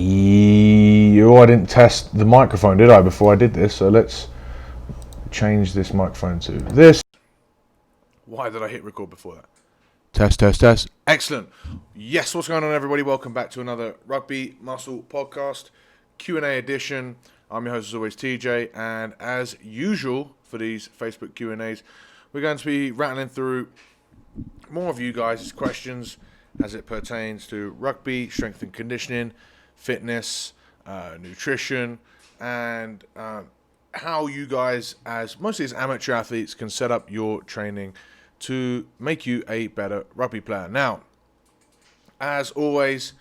Oh, I didn't test the microphone, did I, before I did this? So let's change this microphone to this. Why did I hit record before that? Test, test, test. Excellent. Yes, what's going on, everybody? Welcome back to another Rugby Muscle podcast, Q&A edition. I'm your host, as always, TJ, and as usual for these Facebook Q&As, we're going to be rattling through more of you guys' questions as it pertains to rugby, strength and conditioning, fitness, nutrition, and how you guys, mostly as amateur athletes, can set up your training to make you a better rugby player. Now, as always,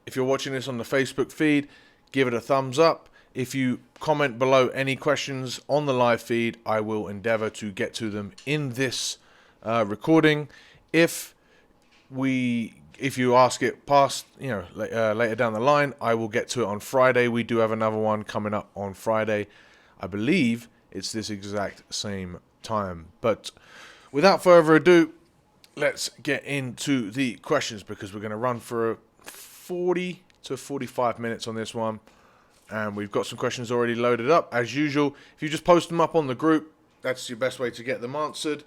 if you're watching this on the Facebook feed, give it a thumbs up. If you comment below any questions on the live feed, I will endeavor to get to them in this recording. If you ask it past, later down the line, I will get to it on Friday. We do have another one coming up on Friday. I believe it's this exact same time. But without further ado, let's get into the questions because we're going to run for 40 to 45 minutes on this one. And we've got some questions already loaded up. As usual, if you just post them up on the group, that's your best way to get them answered.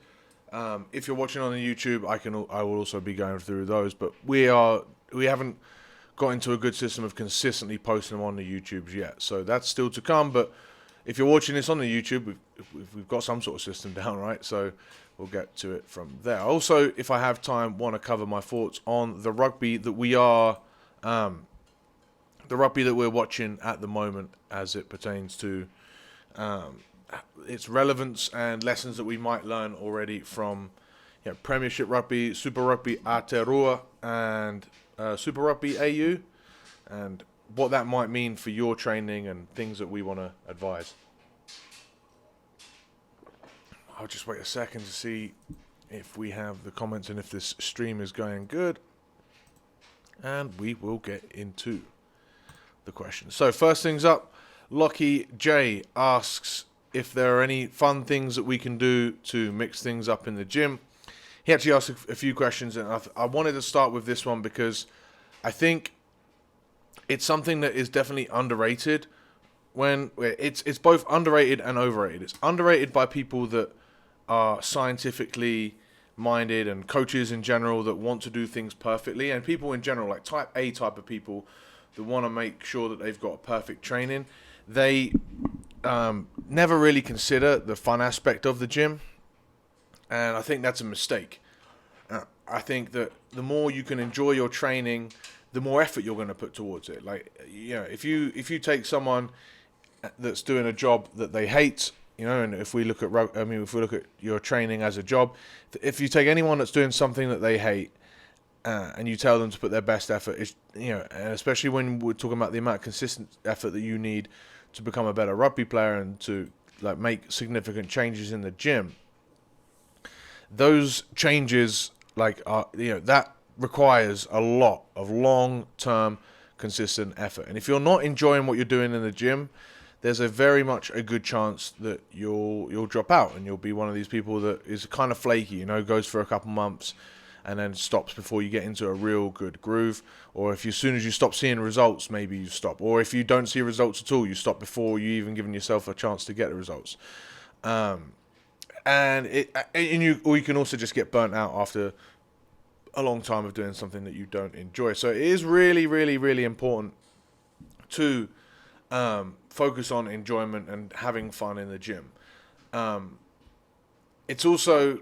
If you're watching on the YouTube, I will also be going through those. But we haven't got into a good system of consistently posting them on the YouTubes yet. So that's still to come. But if you're watching this on the YouTube, we've got some sort of system down, right? So we'll get to it from there. Also, if I have time, want to cover my thoughts on the rugby that we're watching at the moment as it pertains to its relevance and lessons that we might learn already from Premiership Rugby, Super Rugby Aotearoa, and Super Rugby AU, and what that might mean for your training and things that we want to advise. I'll just wait a second to see if we have the comments and if this stream is going good, and we will get into the questions. So first things up, Lockie J asks if there are any fun things that we can do to mix things up in the gym. He actually asked a few questions, and I wanted to start with this one because I think it's something that is definitely underrated. When it's both underrated and overrated. It's underrated by people that are scientifically minded and coaches in general that want to do things perfectly, and people in general, like type A type of people that want to make sure that they've got a perfect training. They never really consider the fun aspect of the gym, and I think that's a mistake. I think that the more you can enjoy your training, the more effort you're going to put towards it. Like, if you take someone that's doing a job that they hate, and if we look at your training as a job, if you take anyone that's doing something that they hate, and you tell them to put their best effort, and especially when we're talking about the amount of consistent effort that you need to become a better rugby player and to make significant changes in the gym, those changes that requires a lot of long-term consistent effort. And if you're not enjoying what you're doing in the gym, there's a very much a good chance that you'll drop out and you'll be one of these people that is kind of flaky, goes for a couple months and then stops before you get into a real good groove. Or if as soon as you stop seeing results, maybe you stop. Or if you don't see results at all, you stop before you even giving yourself a chance to get the results. You can also just get burnt out after a long time of doing something that you don't enjoy. So it is really, really, really important to focus on enjoyment and having fun in the gym. It's also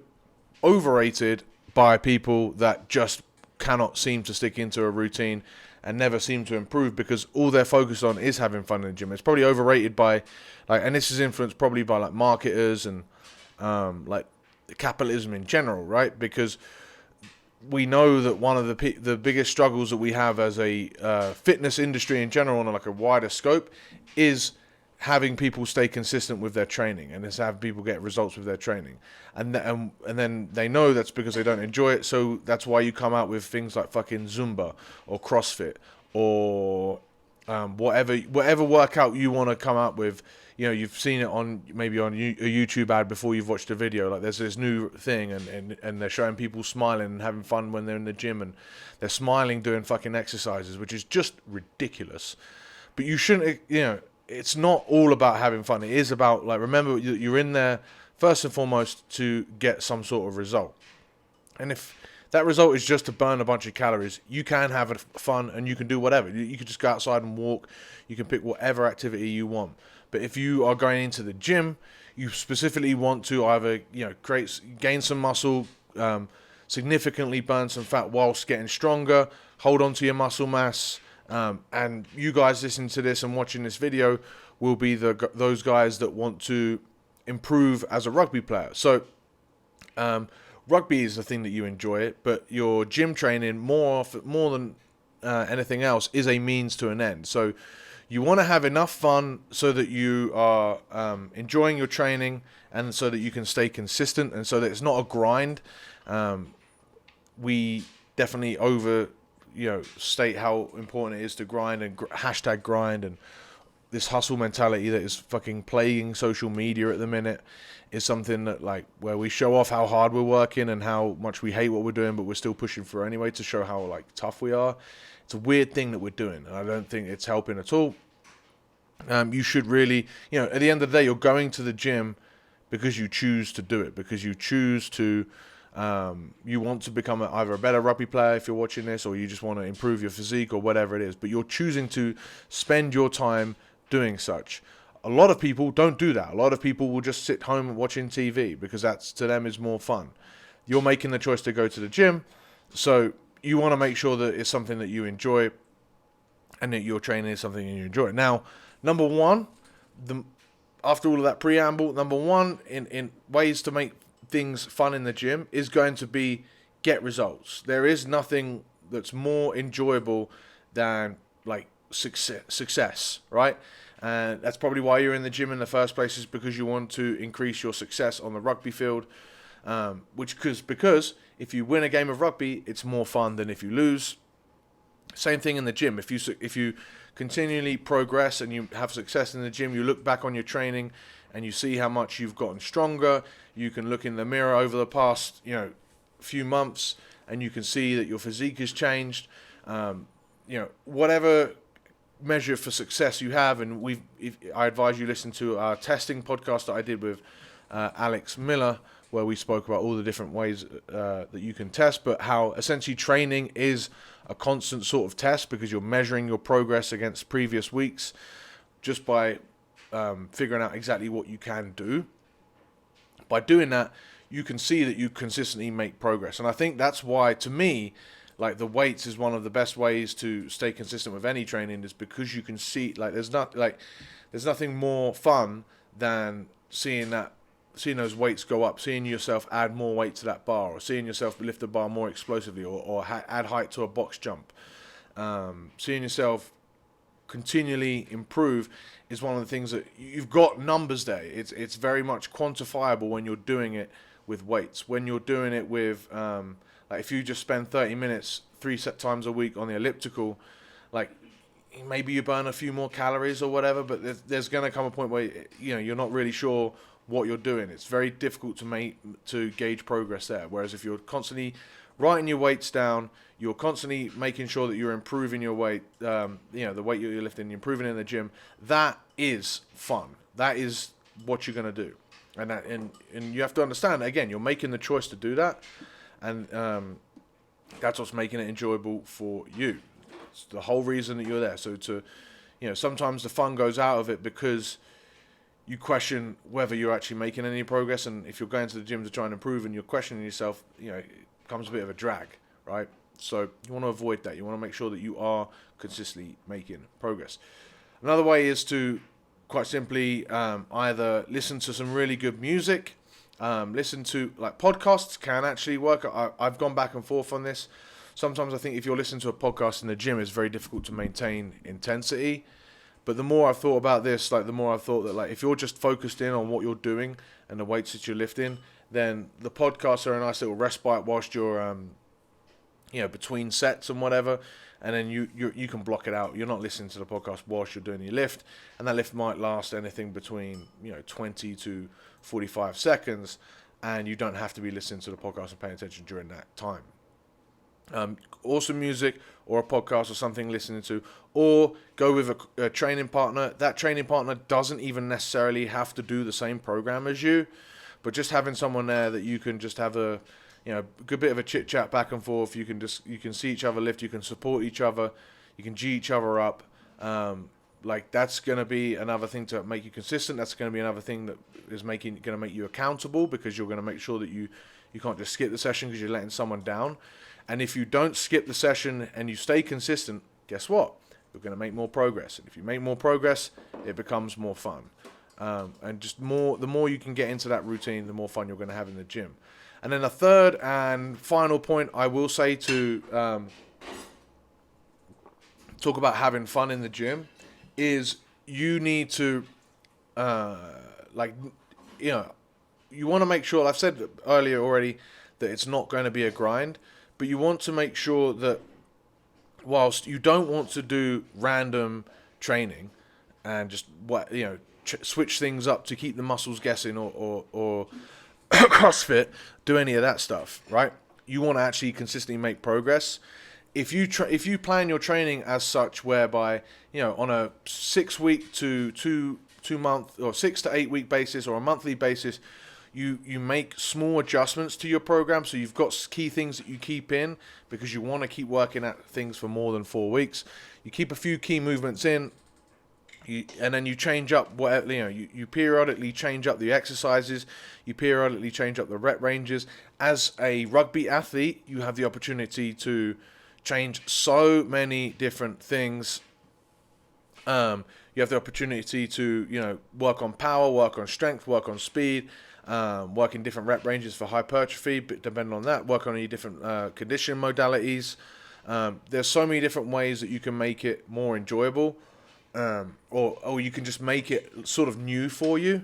overrated by people that just cannot seem to stick into a routine and never seem to improve because all they're focused on is having fun in the gym. It's probably overrated by, and this is influenced probably by marketers and capitalism in general, right? Because we know that one of the biggest struggles that we have as a fitness industry in general on a wider scope is having people stay consistent with their training and is have people get results with their training. And then they know that's because they don't enjoy it. So that's why you come out with things like fucking Zumba or CrossFit or whatever workout you want to come out with. You've seen it on a YouTube ad before you've watched a video. Like there's this new thing and they're showing people smiling and having fun when they're in the gym and they're smiling doing fucking exercises, which is just ridiculous. But you shouldn't, it's not all about having fun. It is about, like, remember, you're in there first and foremost to get some sort of result. And if that result is just to burn a bunch of calories, you can have fun and you can do whatever. You can just go outside and walk. You can pick whatever activity you want. But if you are going into the gym, you specifically want to either, gain some muscle, significantly burn some fat whilst getting stronger, hold on to your muscle mass. And you guys listening to this and watching this video will be those guys that want to improve as a rugby player. So rugby is the thing that you enjoy it, but your gym training more than anything else is a means to an end. So you want to have enough fun so that you are enjoying your training and so that you can stay consistent and so that it's not a grind. We definitely state how important it is to grind and hashtag grind, and this hustle mentality that is fucking plaguing social media at the minute is something that, like, where we show off how hard we're working and how much we hate what we're doing, but we're still pushing through anyway to show how, like, tough we are. It's a weird thing that we're doing, and I don't think it's helping at all. You should really, at the end of the day, you're going to the gym because you choose to do it, because you choose to, you want to become either a better rugby player if you're watching this, or you just want to improve your physique or whatever it is, but you're choosing to spend your time doing such. A lot of people don't do that. A lot of people will just sit home watching TV because that's, to them, is more fun. You're making the choice to go to the gym, so you want to make sure that it's something that you enjoy and that your training is something you enjoy. Now, number one, after all of that preamble, number one in ways to make things fun in the gym is going to be get results. There is nothing that's more enjoyable than, like, success, right? And that's probably why you're in the gym in the first place, is because you want to increase your success on the rugby field. Because if you win a game of rugby, it's more fun than if you lose. Same thing in the gym. If you continually progress and you have success in the gym, you look back on your training and you see how much you've gotten stronger. You can look in the mirror over the past, few months, and you can see that your physique has changed. Whatever measure for success you have, and I advise you listen to our testing podcast that I did with Alex Miller, where we spoke about all the different ways that you can test, but how essentially training is a constant sort of test because you're measuring your progress against previous weeks just by figuring out exactly what you can do. By doing that, you can see that you consistently make progress. And I think that's why, to me, like, the weights is one of the best ways to stay consistent with any training, is because you can see, like, there's nothing more fun than seeing those weights go up, seeing yourself add more weight to that bar, or seeing yourself lift the bar more explosively, or add height to a box jump. Seeing yourself continually improve is one of the things that you've got numbers there. It's very much quantifiable when you're doing it with weights. When you're doing it with, like, if you just spend 30 minutes 3 times a week on the elliptical, like, maybe you burn a few more calories or whatever, but there's going to come a point where, you're not really sure what you're doing. It's very difficult to gauge progress there. Whereas if you're constantly writing your weights down, you're constantly making sure that you're improving your weight, the weight you're lifting, you're improving in the gym, that is fun. That is what you're going to do. And you have to understand, again, you're making the choice to do that, and that's what's making it enjoyable for you. It's the whole reason that you're there. So sometimes the fun goes out of it because you question whether you're actually making any progress, and if you're going to the gym to try and improve and you're questioning yourself, it becomes a bit of a drag, right? So you want to avoid that. You want to make sure that you are consistently making progress. Another way is to, quite simply, either listen to some really good music, listen to, like, podcasts can actually work. I've gone back and forth on this. Sometimes I think if you're listening to a podcast in the gym, it's very difficult to maintain intensity. But the more I've thought about this, like, the more I've thought that, like, if you're just focused in on what you're doing and the weights that you're lifting, then the podcasts are a nice little respite whilst you're, between sets and whatever. And then you can block it out. You're not listening to the podcast whilst you're doing your lift, and that lift might last anything between 20 to 45 seconds, and you don't have to be listening to the podcast and paying attention during that time. awesome music or a podcast or something listening to, or go with a training partner. That training partner doesn't even necessarily have to do the same program as you, but just having someone there that you can just have a good bit of a chit chat back and forth. You can see each other lift, you can support each other, you can G each other up. Like that's going to be another thing to make you consistent. That's going to be another thing that is going to make you accountable, because you're going to make sure that you can't just skip the session because you're letting someone down. And if you don't skip the session and you stay consistent, guess what? You're going to make more progress. And if you make more progress, it becomes more fun. And just the more you can get into that routine, the more fun you're going to have in the gym. And then a third and final point I will say to talk about having fun in the gym is you need to, you want to make sure, I've said earlier already, that it's not going to be a grind, but you want to make sure that whilst you don't want to do random training and just switch things up to keep the muscles guessing or CrossFit, do any of that stuff, right? You want to actually consistently make progress. If you plan your training as such, whereby on a 6 week to 2 month or 6 to 8 week basis or a monthly basis, you make small adjustments to your program, so you've got key things that you keep in because you want to keep working at things for more than 4 weeks. You keep a few key movements in, and then you change up whatever, you periodically change up the exercises, you periodically change up the rep ranges. As a rugby athlete, you have the opportunity to change so many different things. You have the opportunity to work on power, work on strength, work on speed, work in different rep ranges for hypertrophy, but depending on that, work on any different conditioning modalities. There's so many different ways that you can make it more enjoyable, or you can just make it sort of new for you,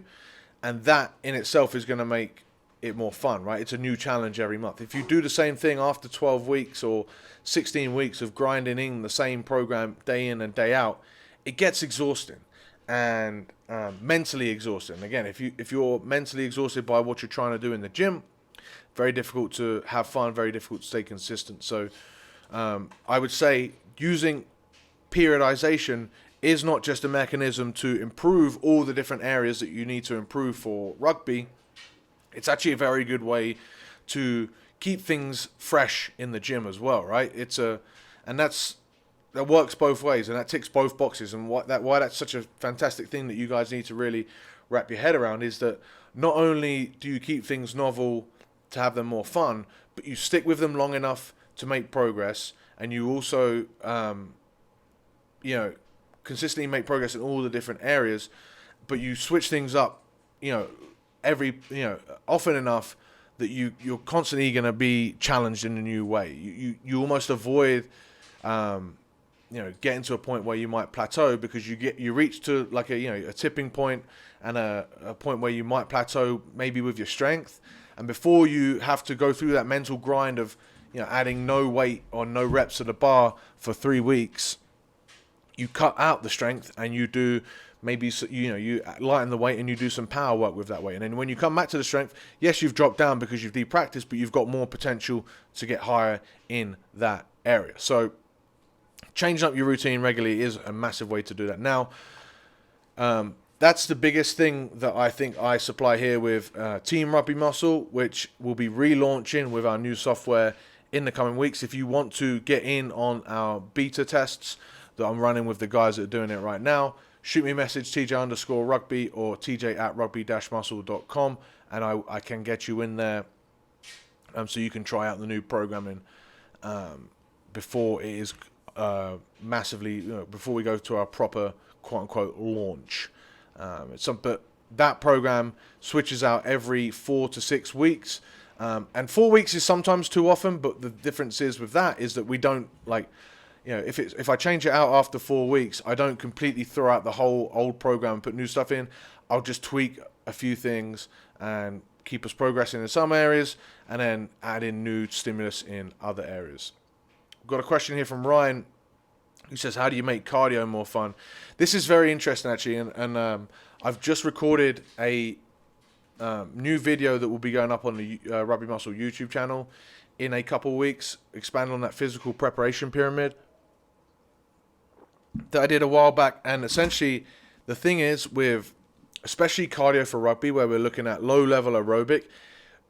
and that in itself is going to make it more fun, right? It's a new challenge every month. If you do the same thing after 12 weeks or 16 weeks of grinding in the same program day in and day out, it gets exhausting and mentally exhausting. Again, if you're mentally exhausted by what you're trying to do in the gym, very difficult to have fun, very difficult to stay consistent. So I would say using periodization is not just a mechanism to improve all the different areas that you need to improve for rugby. It's actually a very good way to keep things fresh in the gym as well, right? That works both ways, and that ticks both boxes. And why that's such a fantastic thing that you guys need to really wrap your head around is that not only do you keep things novel to have them more fun, but you stick with them long enough to make progress, and you also, consistently make progress in all the different areas, but you switch things up, often enough that you're constantly going to be challenged in a new way. You almost avoid, getting to a point where you might plateau, because you reach to like a tipping point and a point where you might plateau maybe with your strength, and before you have to go through that mental grind of adding no weight or no reps to the bar for 3 weeks, you cut out the strength and you do maybe you lighten the weight and you do some power work with that weight, and then when you come back to the strength, yes, you've dropped down because you've de-practiced, but you've got more potential to get higher in that area. So changing up your routine regularly is a massive way to do that. Now, that's the biggest thing that I think I supply here with Team Rugby Muscle, which will be relaunching with our new software in the coming weeks. If you want to get in on our beta tests that I'm running with the guys that are doing it right now, shoot me a message, TJ_rugby or TJ@rugby-muscle.com, and I can get you in there so you can try out the new programming before it is before we go to our proper quote-unquote launch. But that program switches out every 4 to 6 weeks, and 4 weeks is sometimes too often, but the difference is with that is that we don't if I change it out after 4 weeks, I don't completely throw out the whole old program and put new stuff in. I'll just tweak a few things and keep us progressing in some areas, and then add in new stimulus in other areas. I've got a question here from Ryan, who says, how do you make cardio more fun? This is very interesting, actually, and I've just recorded a new video that will be going up on the Rugby Muscle YouTube channel in a couple of weeks, expand on that physical preparation pyramid that I did a while back. And essentially, the thing is with especially cardio for rugby, where we're looking at low level aerobic,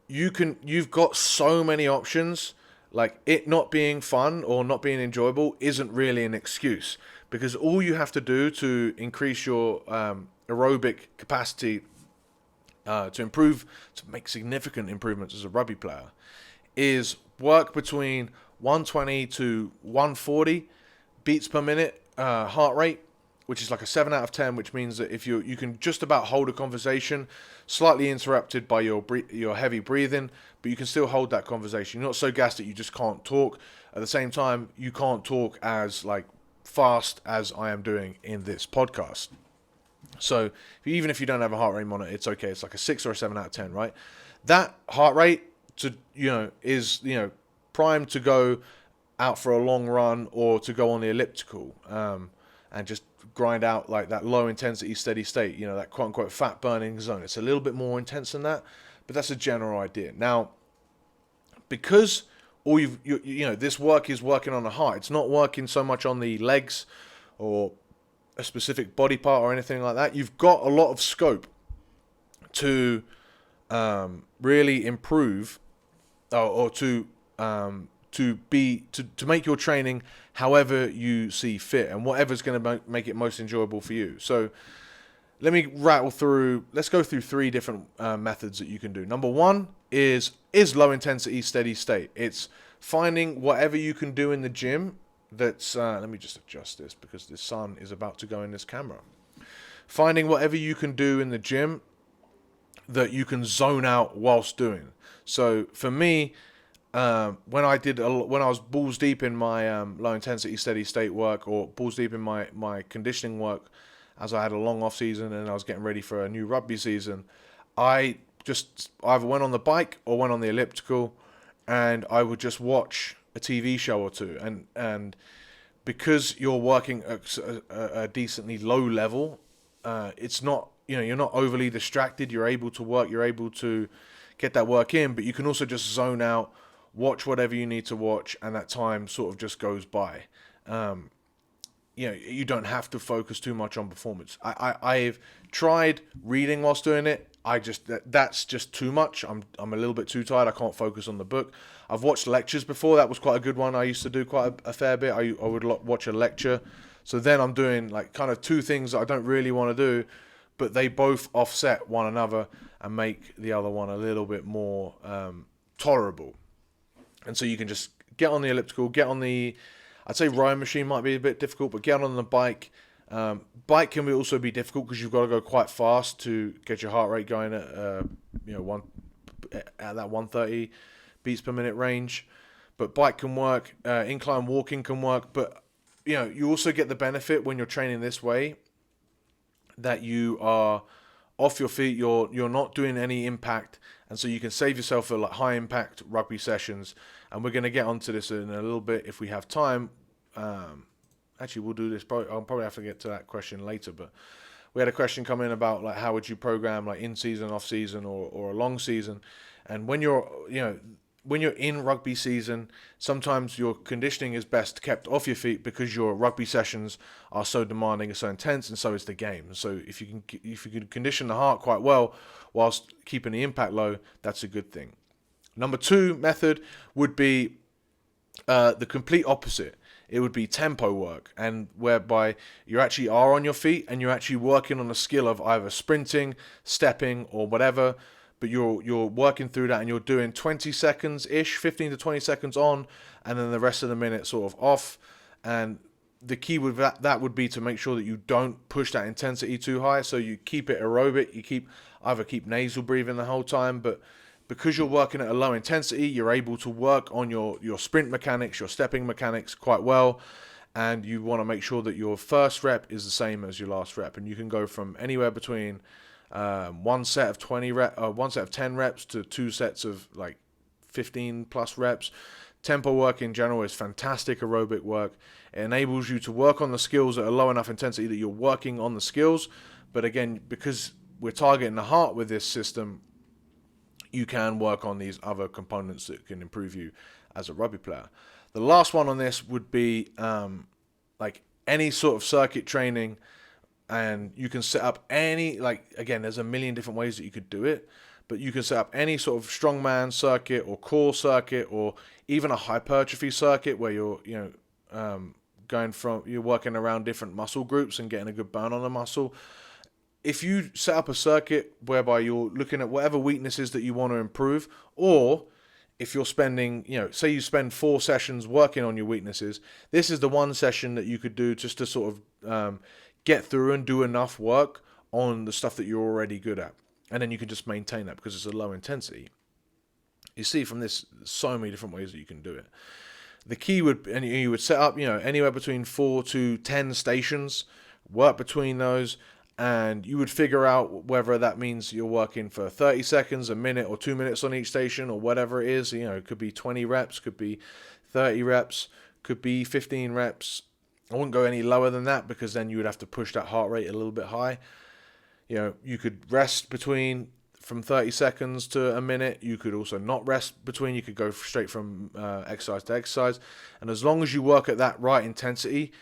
you've got so many options. Like, it not being fun or not being enjoyable isn't really an excuse, because all you have to do to increase your aerobic capacity, to make significant improvements as a rugby player, is work between 120 to 140 beats per minute heart rate, which is like a 7 out of 10, which means that if you can just about hold a conversation, slightly interrupted by your heavy breathing, but you can still hold that conversation. You're not so gassed that you just can't talk. At the same time, you can't talk as like fast as I am doing in this podcast. So even if you don't have a heart rate monitor, it's okay. It's like a 6 or a 7 out of 10, right? That heart rate is primed to go out for a long run or to go on the elliptical, and just grind out like that low intensity steady state, that quote unquote fat burning zone. It's a little bit more intense than that, but that's a general idea. Now, because this work is working on the heart, it's not working so much on the legs or a specific body part or anything like that. You've got a lot of scope to really improve or to make your training however you see fit and whatever's going to make it most enjoyable for you. So let's go through 3 different methods that you can do. Number 1 is low intensity steady state. It's finding whatever you can do in the gym that's let me just adjust this because the sun is about to go in this camera. Finding whatever you can do in the gym that you can zone out whilst doing. So for me, when I was balls deep in my low intensity steady state work, or balls deep in my conditioning work, as I had a long off season and I was getting ready for a new rugby season, I just either went on the bike or went on the elliptical, and I would just watch a TV show or two. And because you're working at a decently low level, it's not, you're not overly distracted. You're able to work. You're able to get that work in, but you can also just zone out, watch whatever you need to watch, and that time sort of just goes by. You don't have to focus too much on performance. I've tried reading whilst doing it. That's just too much. I'm a little bit too tired. I can't focus on the book. I've watched lectures before. That was quite a good one. I used to do quite a fair bit. I would watch a lecture. So then I'm doing like kind of 2 things that I don't really want to do, but they both offset one another and make the other one a little bit more tolerable. And so you can just get on the elliptical, I'd say rowing machine might be a bit difficult, but get on the bike. Bike can also be difficult because you've got to go quite fast to get your heart rate going at that 130 beats per minute range. But bike can work, incline walking can work, but you also get the benefit when you're training this way that you are off your feet, you're not doing any impact, and so you can save yourself for like high impact rugby sessions. And we're going to get onto this in a little bit if we have time. Actually, we'll do this. I'll probably have to get to that question later, but we had a question come in about like how would you program like in season, off season, or a long season. And when you're in rugby season, sometimes your conditioning is best kept off your feet because your rugby sessions are so demanding and so intense, and so is the game. So if you can condition the heart quite well whilst keeping the impact low, that's a good thing. Number 2 method would be the complete opposite. It would be tempo work, and whereby you actually are on your feet and you're actually working on a skill of either sprinting, stepping, or whatever. But you're working through that, and you're doing 20 seconds ish, 15 to 20 seconds on, and then the rest of the minute sort of off. And the key with that would be to make sure that you don't push that intensity too high. So you keep it aerobic. You keep nasal breathing the whole time, but because you're working at a low intensity, you're able to work on your sprint mechanics, your stepping mechanics quite well. And you want to make sure that your first rep is the same as your last rep. And you can go from anywhere between one set of 10 reps to 2 sets of like 15 plus reps. Tempo work in general is fantastic aerobic work. It enables you to work on the skills at a low enough intensity that you're working on the skills. But again, because we're targeting the heart with this system, you can work on these other components that can improve you as a rugby player. The last one on this would be like any sort of circuit training, and you can set up any, like, again, there's a million different ways that you could do it, but you can set up any sort of strongman circuit or core circuit or even a hypertrophy circuit where you're, you're working around different muscle groups and getting a good burn on the muscle. If you set up a circuit whereby you're looking at whatever weaknesses that you want to improve, or if you're spending, say you spend 4 sessions working on your weaknesses, this is the one session that you could do just to sort of get through and do enough work on the stuff that you're already good at. And then you can just maintain that because it's a low intensity. You see from this, so many different ways that you can do it. The key would, and you would set up, anywhere between 4 to 10 stations, work between those, and you would figure out whether that means you're working for 30 seconds, a minute, or 2 minutes on each station, or whatever it is. It could be 20 reps, could be 30 reps, could be 15 reps. I wouldn't go any lower than that because then you would have to push that heart rate a little bit high. You could rest between from 30 seconds to a minute. You could also not rest between. You could go straight from exercise to exercise. And as long as you work at that right intensity,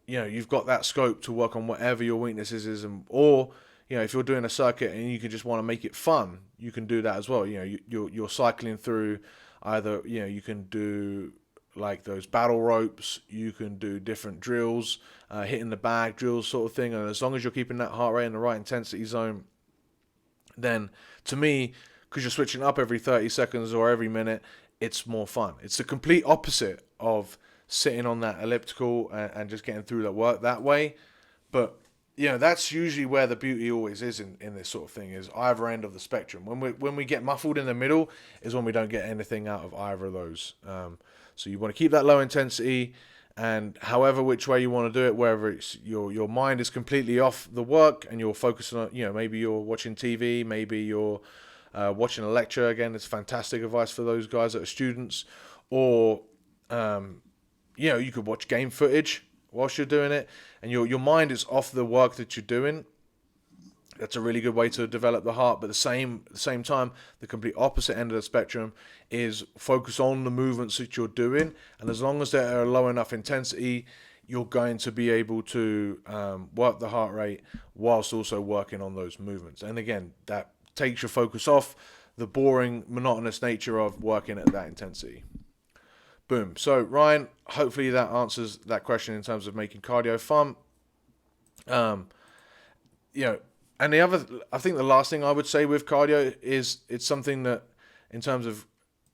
you've got that scope to work on whatever your weaknesses is. Or if you're doing a circuit and you can just want to make it fun, you can do that as well. You're cycling through either, you can do like those battle ropes, you can do different drills, hitting the bag drills sort of thing. And as long as you're keeping that heart rate in the right intensity zone, then to me, because you're switching up every 30 seconds or every minute, it's more fun. It's the complete opposite of sitting on that elliptical and just getting through that work that way. But that's usually where the beauty always is in this sort of thing, is either end of the spectrum. When we get muffled in the middle is when we don't get anything out of either of those. So you want to keep that low intensity, and however which way you want to do it, whether it's your mind is completely off the work and you're focusing on, maybe you're watching TV, maybe you're watching a lecture. Again, it's fantastic advice for those guys that are students. Or you could watch game footage whilst you're doing it, and your mind is off the work that you're doing. That's a really good way to develop the heart. But at the same time, the complete opposite end of the spectrum is focus on the movements that you're doing. And as long as they're low enough intensity, you're going to be able to work the heart rate whilst also working on those movements. And again, that takes your focus off the boring, monotonous nature of working at that intensity. Boom. So, Ryan, hopefully that answers that question in terms of making cardio fun. And I think the last thing I would say with cardio is it's something that, in terms of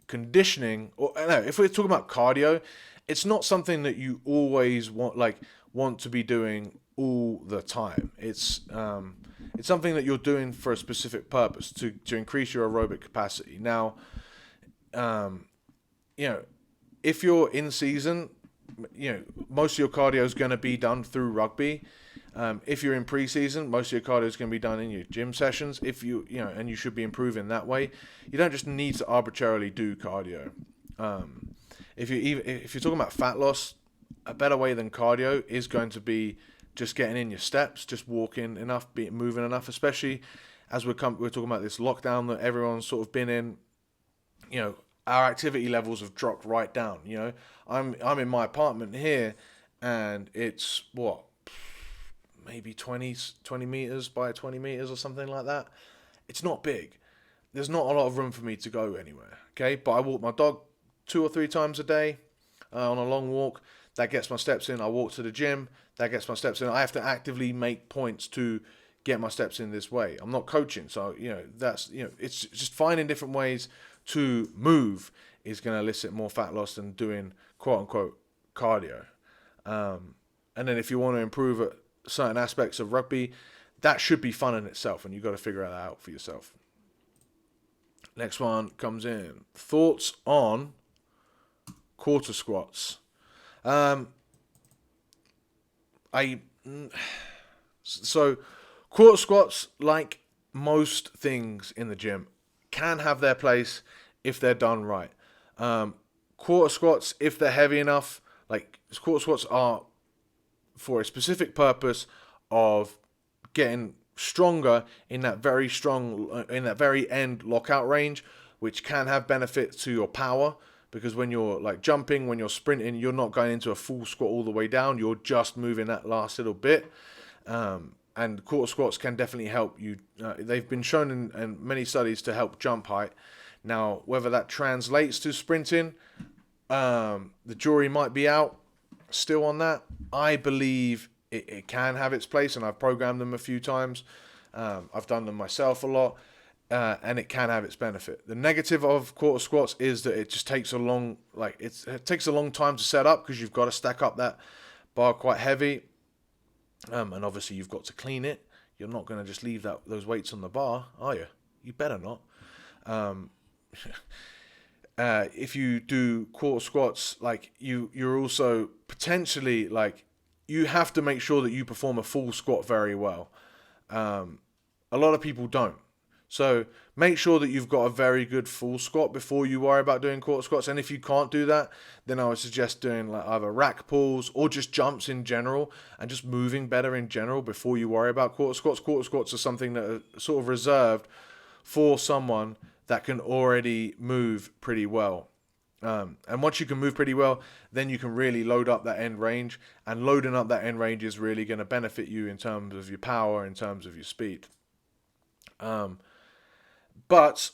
conditioning, or no, if we're talking about cardio, it's not something that you always want to be doing all the time. It's something that you're doing for a specific purpose to increase your aerobic capacity. Now, if you're in season, most of your cardio is going to be done through rugby. If you're in pre-season, most of your cardio is going to be done in your gym sessions. If and you should be improving that way. You don't just need to arbitrarily do cardio. If you're talking about fat loss, a better way than cardio is going to be just getting in your steps, just walking enough, moving enough. Especially as we're talking about this lockdown that everyone's sort of been in. Our activity levels have dropped right down. I'm in my apartment here, and it's maybe 20 meters by 20 meters or something like that. It's not big. There's not a lot of room for me to go anywhere. Okay, but I walk my dog 2 or 3 times a day on a long walk. That gets my steps in. I walk to the gym. That gets my steps in. I have to actively make points to get my steps in this way. I'm not coaching, so it's just finding different ways to move is going to elicit more fat loss than doing quote unquote cardio. And then if you want to improve at certain aspects of rugby, that should be fun in itself, and you've got to figure that out for yourself. Next one comes in. Thoughts on quarter squats. So quarter squats, like most things in the gym, can have their place if they're done right. Quarter squats, if they're heavy enough, like quarter squats are for a specific purpose of getting stronger in that very end lockout range, which can have benefits to your power because when you're like jumping, when you're sprinting, you're not going into a full squat all the way down. You're just moving that last little bit. And quarter squats can definitely help you. They've been shown in many studies to help jump height. Now, whether that translates to sprinting, the jury might be out still on that. I believe it can have its place, and I've programmed them a few times. I've done them myself a lot, and it can have its benefit. The negative of quarter squats is that it just takes a long, it takes a long time to set up because you've got to stack up that bar quite heavy. And obviously you've got to clean it. You're not going to just leave those weights on the bar, are you? You better not. If you do quarter squats, you're also potentially you have to make sure that you perform a full squat very well. A lot of people don't. So make sure that you've got a very good full squat before you worry about doing quarter squats. And if you can't do that, then I would suggest doing either rack pulls or just jumps in general and just moving better in general before you worry about quarter squats. Quarter squats are something that are sort of reserved for someone that can already move pretty well. And once you can move pretty well, then you can really load up that end range. And loading up that end range is really going to benefit you in terms of your power, in terms of your speed. But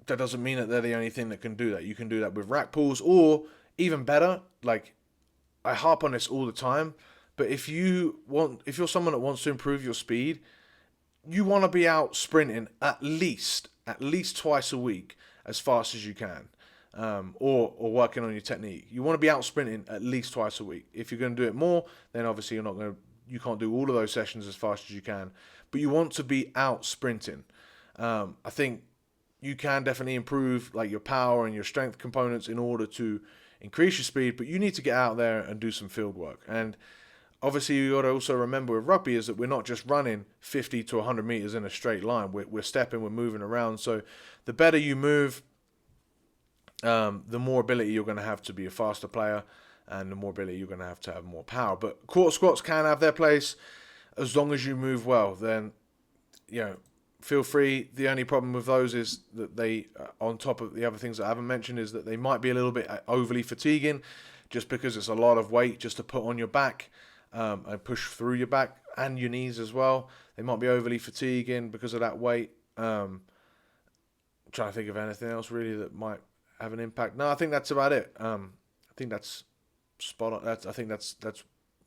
that doesn't mean that they're the only thing that can do that. You can do that with rack pulls, or even better, I harp on this all the time, but if you're someone that wants to improve your speed, you want to be out sprinting at least twice a week as fast as you can, or working on your technique. You want to be out sprinting at least twice a week. If you're going to do it more, then obviously you can't do all of those sessions as fast as you can, but you want to be out sprinting. I think you can definitely improve your power and your strength components in order to increase your speed, but you need to get out there and do some field work. And obviously you got to also remember with rugby is that we're not just running 50 to 100 meters in a straight line. We're stepping, we're moving around. So the better you move, the more ability you're going to have to be a faster player, and the more ability you're going to have more power. But quarter squats can have their place as long as you move well. Then, feel free. The only problem with those is that they, on top of the other things that I haven't mentioned, is that they might be a little bit overly fatiguing, just because it's a lot of weight just to put on your back and push through your back and your knees as well. They might be overly fatiguing because of that weight. I'm trying to think of anything else really that might have an impact. No, I think that's about it. I think that's spot on. I think that's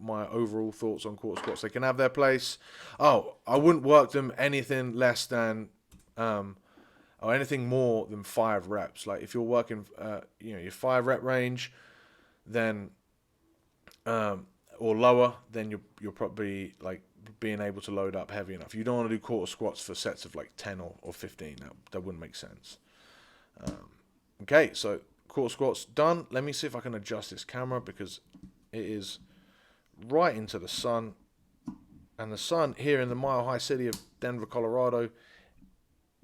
my overall thoughts on quarter squats. They can have their place. I wouldn't work them anything less than or anything more than 5 reps. If you're working your 5 rep range, then or lower, then you're probably being able to load up heavy enough. You don't want to do quarter squats for sets of 10 or 15. That wouldn't make sense. Okay, so quarter squats done. Let me see if I can adjust this camera because it is right into the sun, and the sun here in the Mile High city of Denver, Colorado,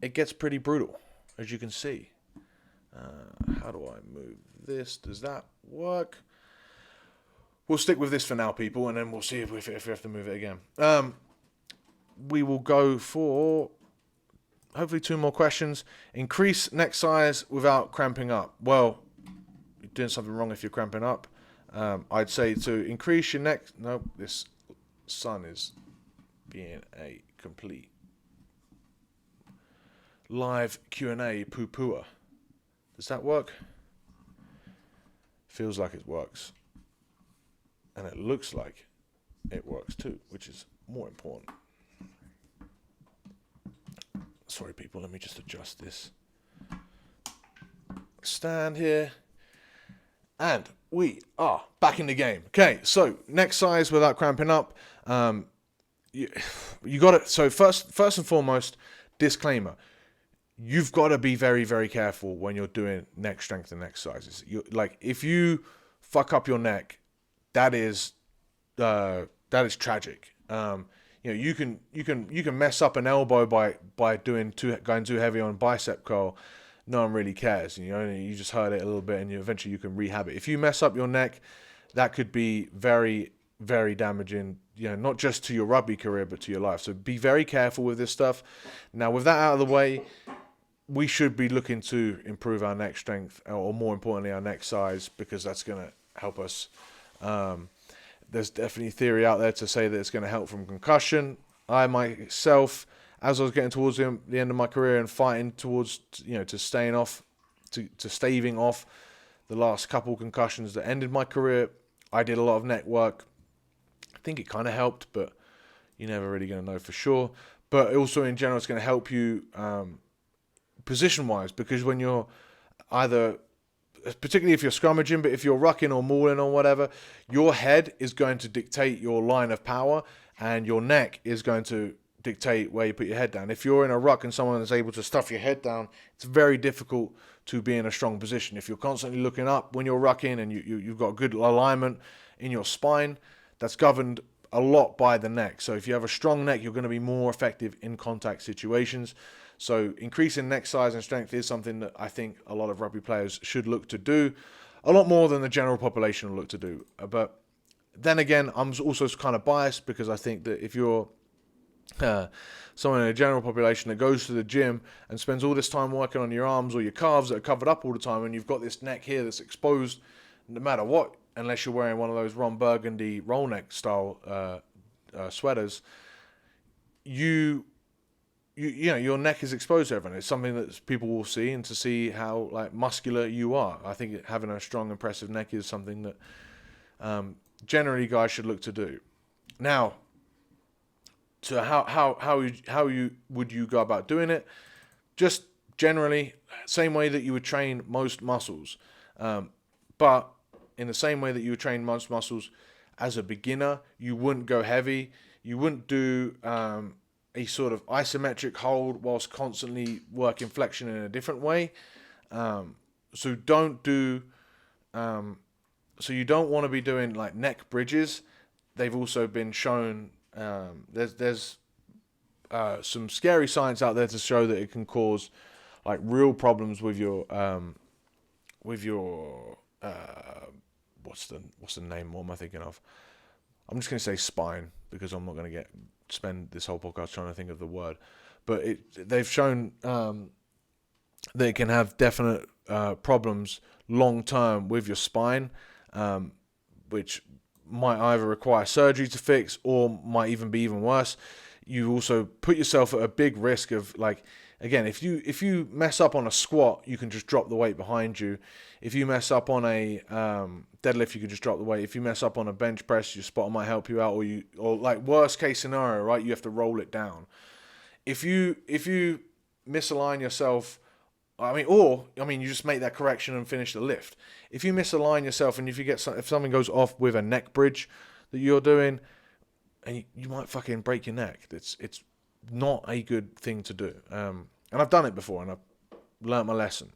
it gets pretty brutal, as you can see. How do I move this? Does that work? We'll stick with this for now, people, and then we'll see if we have to move it again. We will go for hopefully 2 more questions. Increase neck size without cramping up. Well, you're doing something wrong if you're cramping up. I'd say to increase your neck. Nope, this sun is being a complete live Q&A poo-pooer. Does that work? Feels like it works. And it looks like it works too, which is more important. Sorry, people, let me just adjust this stand here. And we are back in the game. Okay, so neck size without cramping up. You got it. So first and foremost, disclaimer: you've got to be very, very careful when you're doing neck strength and neck sizes. If you fuck up your neck, that is tragic. You can mess up an elbow by going too heavy on bicep curl. No one really cares. You just hurt it a little bit, and eventually you can rehab it. If you mess up your neck, that could be very, very damaging. Not just to your rugby career, but to your life. So be very careful with this stuff. Now, with that out of the way, we should be looking to improve our neck strength, or more importantly, our neck size, because that's going to help us. There's definitely theory out there to say that it's going to help from concussion. I myself, as I was getting towards the end of my career and fighting towards, to staying off, to staving off the last couple concussions that ended my career, I did a lot of neck work. I think it kind of helped, but you're never really going to know for sure. But also in general, it's going to help you position-wise, because when you're either, particularly if you're scrummaging, but if you're rucking or mauling or whatever, your head is going to dictate your line of power, and your neck is going to dictate where you put your head down. If you're in a ruck and someone is able to stuff your head down, it's very difficult to be in a strong position. If you're constantly looking up when you're rucking and you've got good alignment in your spine, that's governed a lot by the neck. So if you have a strong neck, you're going to be more effective in contact situations. So increasing neck size and strength is something that I think a lot of rugby players should look to do, a lot more than the general population will look to do. But then again, I'm also kind of biased, because I think that if you're someone in a general population that goes to the gym and spends all this time working on your arms or your calves that are covered up all the time, and you've got this neck here that's exposed no matter what, unless you're wearing one of those Ron Burgundy roll neck style sweaters, you know, your neck is exposed to everyone. It's something that people will see, and to see how muscular you are. I think having a strong, impressive neck is something that generally guys should look to do. Now, so how would you go about doing it? Just generally, same way that you would train most muscles, but in the same way that you would train most muscles as a beginner, you wouldn't go heavy. You wouldn't do a sort of isometric hold whilst constantly working flexion in a different way. So don't do. So you don't want to be doing neck bridges. They've also been shown. There's some scary science out there to show that it can cause real problems with your what's the name? What am I thinking of? I'm just going to say spine, because I'm not going to spend this whole podcast trying to think of the word. But they've shown that it can have definite problems long term with your spine, which might either require surgery to fix, or might even be even worse. You also put yourself at a big risk of, again, if you mess up on a squat, you can just drop the weight behind you. If you mess up on a deadlift, you can just drop the weight. If you mess up on a bench press, your spotter might help you out, or worst case scenario, right, you have to roll it down. If you misalign yourself, you just make that correction and finish the lift. If you misalign yourself, and if something goes off with a neck bridge that you're doing, and you might fucking break your neck. It's not a good thing to do. And I've done it before, and I've learnt my lesson.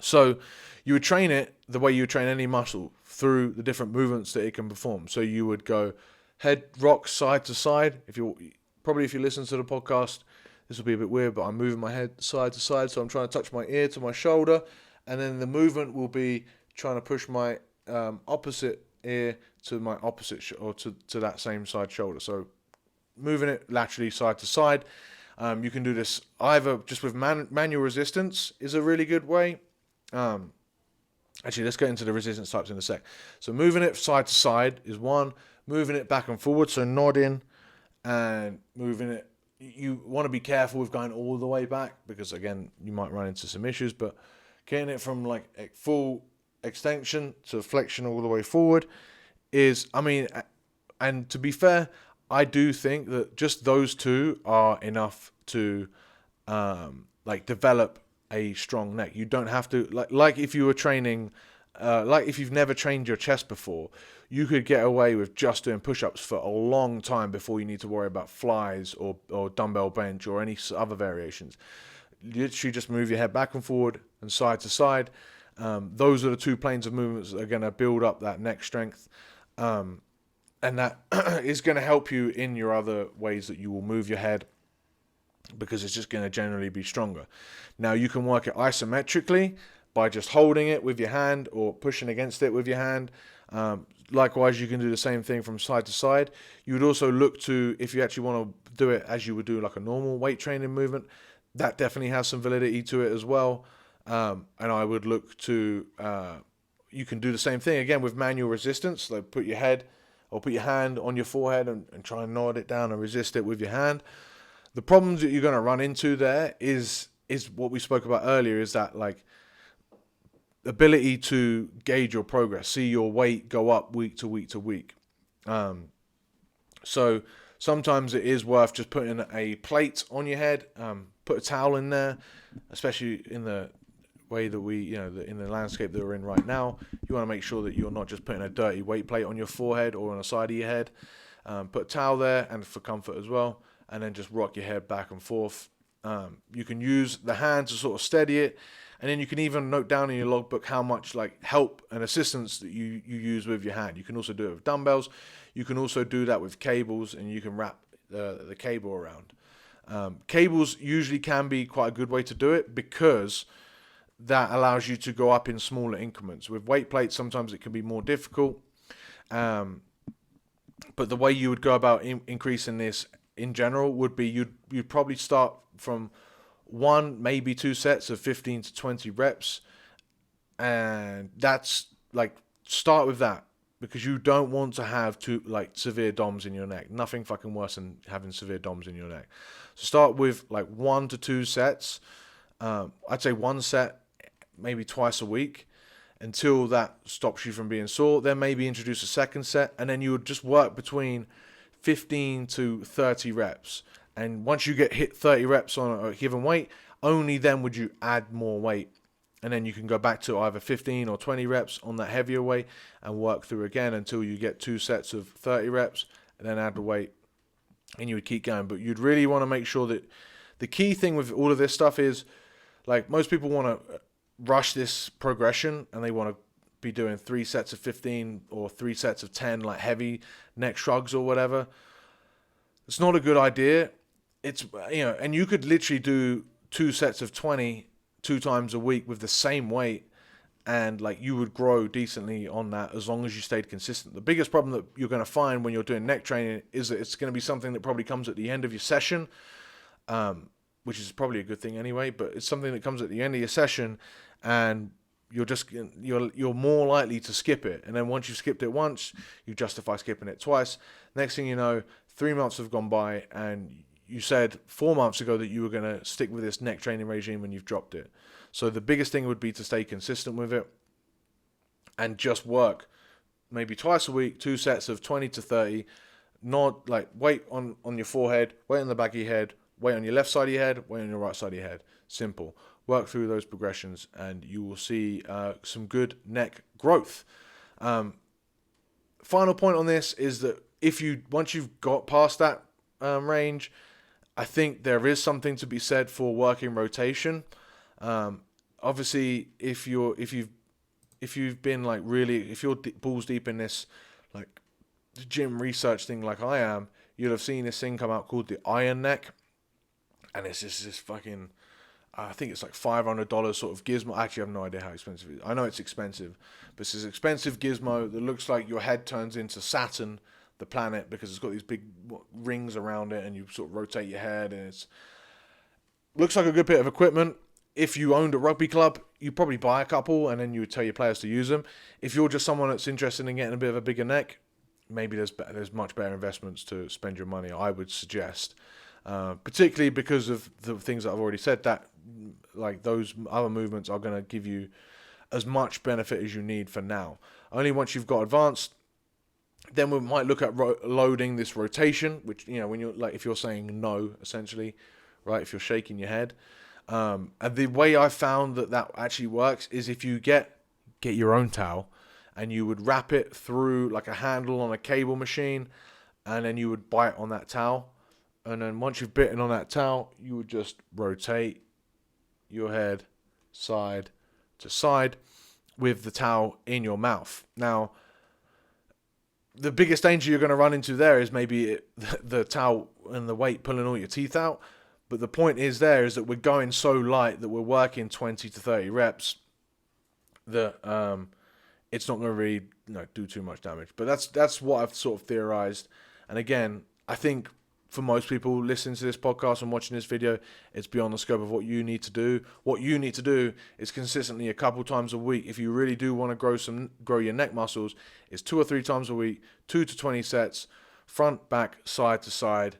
So you would train it the way you would train any muscle, through the different movements that it can perform. So you would go head rock side to side. If you listen to the podcast, this will be a bit weird, but I'm moving my head side to side. So I'm trying to touch my ear to my shoulder, and then the movement will be trying to push my opposite ear to my opposite or to that same side shoulder. So moving it laterally side to side. You can do this either just with manual resistance is a really good way. Actually, let's get into the resistance types in a sec. So moving it side to side is one. Moving it back and forward, so nodding and moving it. You want to be careful with going all the way back, because again, you might run into some issues. But getting it from full extension to flexion all the way forward is, and to be fair, I do think that just those two are enough to develop a strong neck. You don't have to like if you were training, if you've never trained your chest before, you could get away with just doing push-ups for a long time before you need to worry about flies or dumbbell bench or any other variations. Literally just move your head back and forward and side to side. Those are the two planes of movements that are going to build up that neck strength. And that is going to help you in your other ways that you will move your head, because it's just going to generally be stronger. Now, you can work it isometrically by just holding it with your hand or pushing against it with your hand. Likewise, you can do the same thing from side to side. You would also look to, if you actually want to do it as you would do like a normal weight training movement, that definitely has some validity to it as well. And I would look to, you can do the same thing again with manual resistance. Like put your head or put your hand on your forehead and try and nod it down and resist it with your hand. The problems that you're going to run into there is what we spoke about earlier, is that like ability to gauge your progress, see your weight go up week to week to week. So sometimes it is worth just putting a plate on your head, put a towel in there, especially in the way that we, in the landscape that we're in right now. You want to make sure that you're not just putting a dirty weight plate on your forehead or on the side of your head. Put a towel there, and for comfort as well, and then just rock your head back and forth. You can use the hand to sort of steady it, and then you can even note down in your logbook how much like help and assistance that you use with your hand. You can also do it with dumbbells. You can also do that with cables, and you can wrap the cable around. Cables usually can be quite a good way to do it, because that allows you to go up in smaller increments. With weight plates, sometimes it can be more difficult. But the way you would go about increasing this in general would be you'd probably start from 1, maybe 2 sets of 15 to 20 reps. And that's like, start with that, because you don't want to have severe DOMs in your neck. Nothing fucking worse than having severe DOMs in your neck. So start with like 1 to 2 sets. I'd say 1 set maybe twice a week until that stops you from being sore. Then maybe introduce a second set, and then you would just work between 15 to 30 reps. And once you get hit 30 reps on a given weight, only then would you add more weight. And then you can go back to either 15 or 20 reps on that heavier weight and work through again until you get 2 sets of 30 reps, and then add the weight, and you would keep going. But you'd really want to make sure that the key thing with all of this stuff is, like, most people want to rush this progression, and they want to be doing 3 sets of 15 or 3 sets of 10, like heavy neck shrugs or whatever. It's not a good idea. It's, and you could literally do 2 sets of 20 2 times a week with the same weight, and like you would grow decently on that as long as you stayed consistent. The biggest problem that you're going to find when you're doing neck training is that it's going to be something that probably comes at the end of your session, which is probably a good thing anyway, but it's something that comes at the end of your session, and you're more likely to skip it. And then once you've skipped it once, you justify skipping it twice. Next thing you know, 3 months have gone by, and you said 4 months ago that you were going to stick with this neck training regime, and you've dropped it. So the biggest thing would be to stay consistent with it and just work maybe twice a week, 2 sets of 20 to 30. Not like weight on your forehead, weight on the back of your head, weight on your left side of your head, weight on your right side of your head. Simple. Work through those progressions, and you will see some good neck growth. Final point on this is that once you've got past that range, I think there is something to be said for working rotation. Obviously, if you've been like really, if you're balls deep in this like gym research thing like I am, you'll have seen this thing come out called the Iron Neck, and it's just this fucking, I think it's like $500 sort of gizmo. Actually, I have no idea how expensive it is. I know it's expensive, but it's this expensive gizmo that looks like your head turns into Saturn, the planet, because it's got these big rings around it, and you sort of rotate your head, and it's looks like a good bit of equipment. If you owned a rugby club, you'd probably buy a couple, and then you would tell your players to use them. If you're just someone that's interested in getting a bit of a bigger neck, maybe there's much better investments to spend your money, I would suggest. Particularly because of the things that I've already said, that like those other movements are going to give you as much benefit as you need for now. Only once you've got advanced, then we might look at loading this rotation, which, when you're like, if you're saying no, essentially, right? If you're shaking your head. And the way I found that actually works is if you get your own towel, and you would wrap it through like a handle on a cable machine, and then you would bite on that towel. And then once you've bitten on that towel, you would just rotate your head side to side with the towel in your mouth. Now, the biggest danger you're going to run into there is maybe the towel and the weight pulling all your teeth out. But the point is that we're going so light that we're working 20 to 30 reps that it's not going to really do too much damage. But that's what I've sort of theorized. And again, I think for most people listening to this podcast and watching this video, it's beyond the scope of what you need to do. What you need to do is consistently a couple times a week. If you really do want to grow your neck muscles, it's 2 or 3 times a week, 2 to 20 sets, front, back, side to side,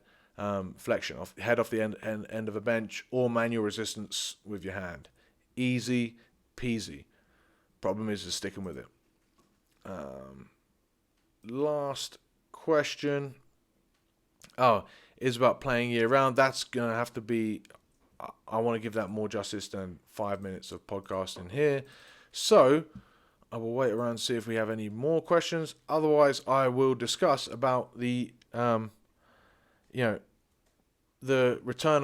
flexion, head off the end of a bench, or manual resistance with your hand. Easy peasy. Problem is just sticking with it. Last question. Is about playing year round. That's going to have to be, I want to give that more justice than 5 minutes of podcasting here. So I will wait around to see if we have any more questions. Otherwise, I will discuss about the return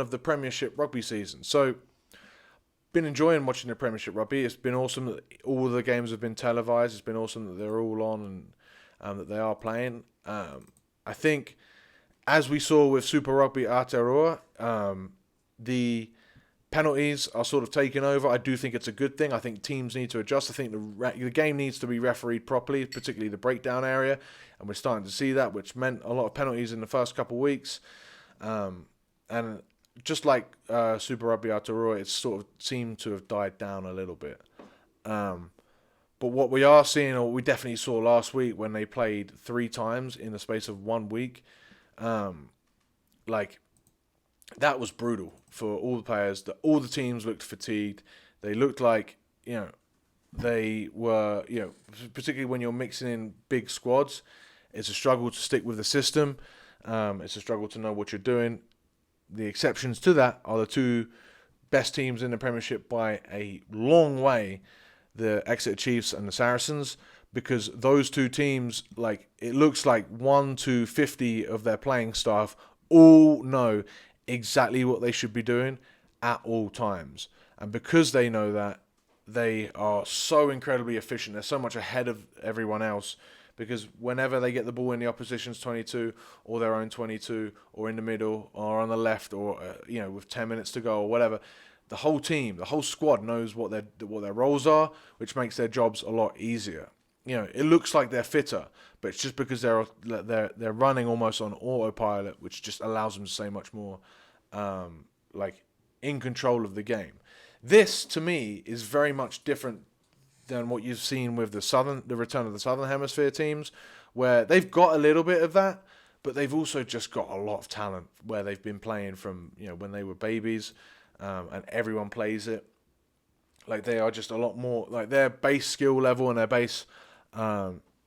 of the Premiership rugby season. So been enjoying watching the Premiership rugby. It's been awesome that all the games have been televised. It's been awesome that they're all on and that they are playing. I think, as we saw with Super Rugby Aotearoa, the penalties are sort of taking over. I do think it's a good thing. I think teams need to adjust. I think the game needs to be refereed properly, particularly the breakdown area, and we're starting to see that, which meant a lot of penalties in the first couple of weeks. And just like Super Rugby Aotearoa, it's sort of seemed to have died down a little bit. But what we are seeing, or we definitely saw last week when they played 3 times in the space of 1 week, that was brutal for all the players. All the teams looked fatigued. They looked like, they were, particularly when you're mixing in big squads, it's a struggle to stick with the system. It's a struggle to know what you're doing. The exceptions to that are the 2 best teams in the Premiership by a long way, the Exeter Chiefs and the Saracens, because those 2 teams, it looks like 1 to 50 of their playing staff all know exactly what they should be doing at all times. And because they know that, they are so incredibly efficient. They're so much ahead of everyone else, because whenever they get the ball in the opposition's 22 or their own 22 or in the middle or on the left or, with 10 minutes to go or whatever, the whole team, the whole squad knows what their roles are, which makes their jobs a lot easier. It looks like they're fitter, but it's just because they're running almost on autopilot, which just allows them to stay much more in control of the game. This, to me, is very much different than what you've seen with the return of the Southern Hemisphere teams, where they've got a little bit of that, but they've also just got a lot of talent where they've been playing from when they were babies, and everyone plays it. They are just a lot more their base skill level and their base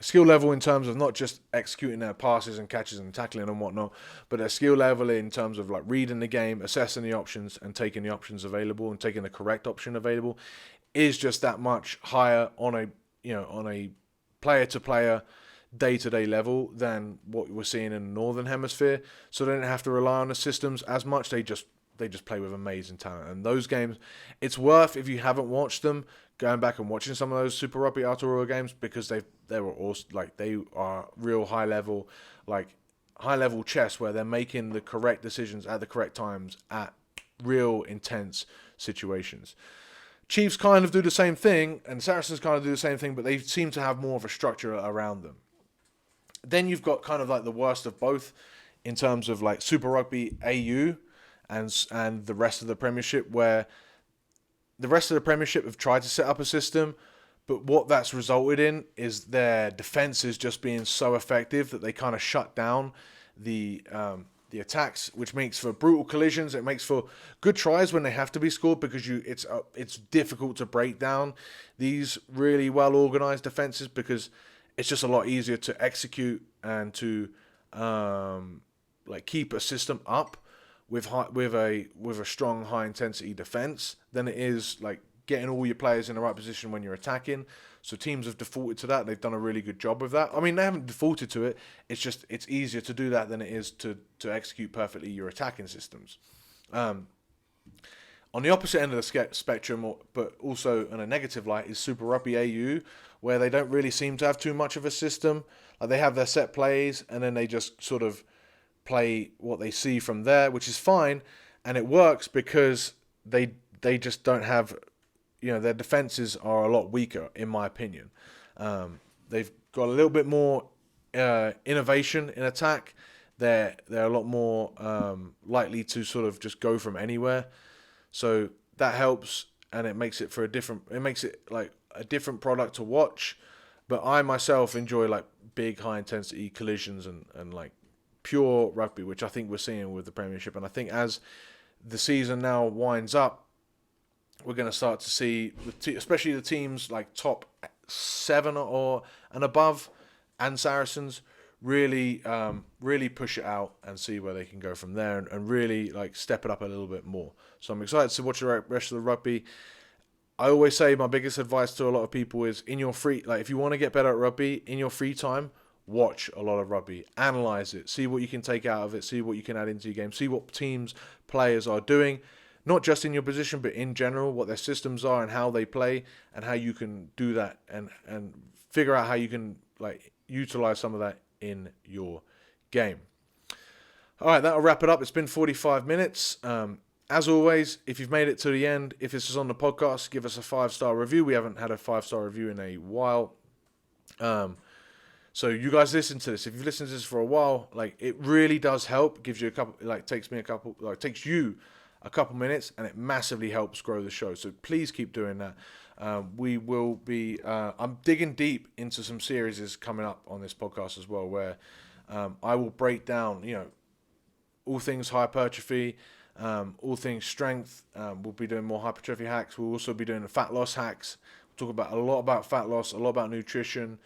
skill level in terms of not just executing their passes and catches and tackling and whatnot, but their skill level in terms of reading the game, assessing the options, and taking the options available and taking the correct option available is just that much higher on a player-to-player, day-to-day level than what we're seeing in the Northern Hemisphere. So they don't have to rely on the systems as much. They just play with amazing talent. And those games, it's worth, if you haven't watched them, going back and watching some of those Super Rugby Aotearoa games, because they were also they are real high level chess, where they're making the correct decisions at the correct times at real intense situations. Chiefs kind of do the same thing, and Saracens kind of do the same thing, but they seem to have more of a structure around them. Then you've got kind of the worst of both in terms of Super Rugby AU and the rest of the Premiership, where the rest of the Premiership have tried to set up a system, but what that's resulted in is their defenses just being so effective that they kind of shut down the attacks, which makes for brutal collisions. It makes for good tries when they have to be scored, because it's difficult to break down these really well organized defenses, because it's just a lot easier to execute and to keep a system up with a strong high intensity defense than it is getting all your players in the right position when you're attacking. So teams have defaulted to that. They've done a really good job with that. I mean, they haven't defaulted to it. It's just it's easier to do that than it is to execute perfectly your attacking systems. On the opposite end of the spectrum, but also in a negative light, is Super Rugby AU, where they don't really seem to have too much of a system. They have their set plays, and then they just sort of play what they see from there, which is fine, and it works because they just don't have, their defenses are a lot weaker, in my opinion. They've got a little bit more innovation in attack. they're a lot more likely to sort of just go from anywhere. So that helps, and it makes it like a different product to watch. But I myself enjoy like big high intensity collisions and like pure rugby, which I think we're seeing with the Premiership. And I think as the season now winds up, we're going to start to see, especially the teams like top 7 or and above, and Saracens really push it out and see where they can go from there, and really like step it up a little bit more. So I'm excited to watch the rest of the rugby. I always say my biggest advice to a lot of people is if you want to get better at rugby, in your free time, watch a lot of rugby, analyze it, see what you can take out of it, see what you can add into your game, see what teams, players are doing, not just in your position, but in general, what their systems are and how they play, and how you can do that, and figure out how you can like utilize some of that in your game. All right, that'll wrap it up. It's been 45 minutes. As always, if you've made it to the end, if this is on the podcast, give us a 5-star review. We haven't had a 5-star review in a while. So you guys listen to this. If you've listened to this for a while, like it really does help. It gives you takes you a couple minutes, and it massively helps grow the show. So please keep doing that. We will be. I'm digging deep into some series coming up on this podcast as well, where I will break down, all things hypertrophy. All things strength. We'll be doing more hypertrophy hacks. We'll also be doing the fat loss hacks. We'll talk a lot about fat loss, a lot about nutrition,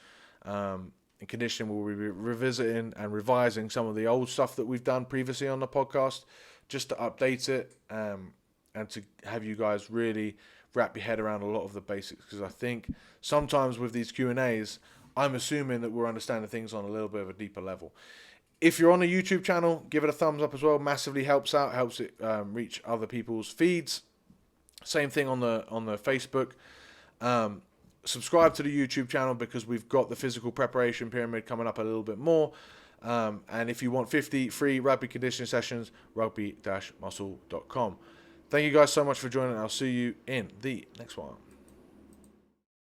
and conditioning. We'll be revisiting and revising some of the old stuff that we've done previously on the podcast, just to update it, and to have you guys really wrap your head around a lot of the basics. Because I think sometimes with these Q&As, I'm assuming that we're understanding things on a little bit of a deeper level. If you're on a YouTube channel, give it a thumbs up as well. Massively helps it reach other people's feeds. Same thing on the Facebook. Subscribe to the YouTube channel, because we've got the physical preparation pyramid coming up a little bit more. And if you want 50 free rugby conditioning sessions, rugby-muscle.com. Thank you guys so much for joining. I'll see you in the next one.